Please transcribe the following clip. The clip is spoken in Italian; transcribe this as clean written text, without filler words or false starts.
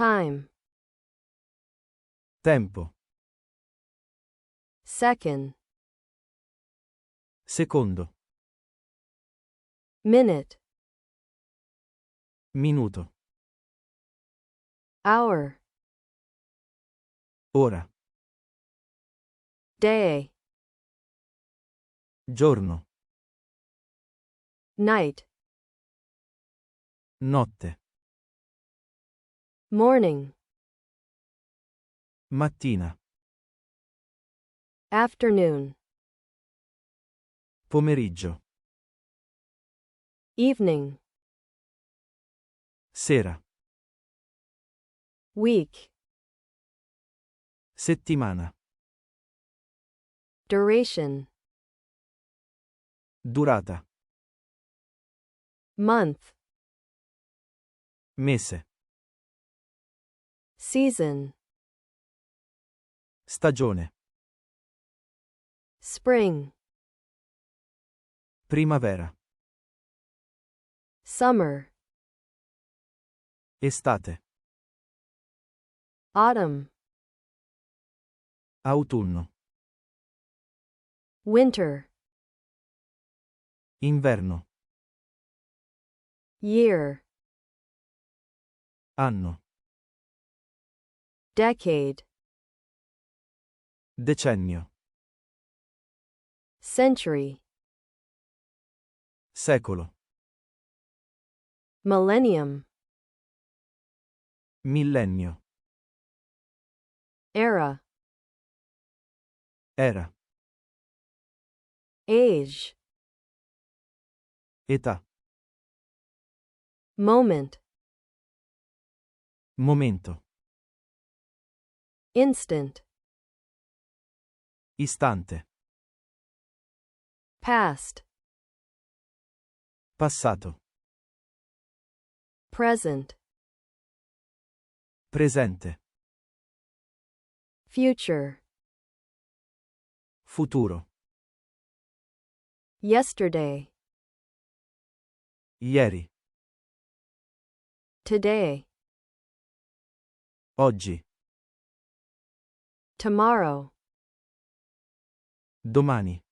time, tempo, second, secondo, minute, minuto, hour, ora, day, giorno, night, notte, morning, mattina, afternoon, pomeriggio, evening, sera, week, settimana, duration, durata, month, mese, season, stagione, spring, primavera, summer, estate, autumn, autunno, winter, inverno, year, anno, decade, decennio, century, secolo, millennium, millennio, era, era, age, età, moment, momento, instant, istante, past, passato, present, presente, future, futuro, yesterday, ieri, today, oggi, tomorrow, domani,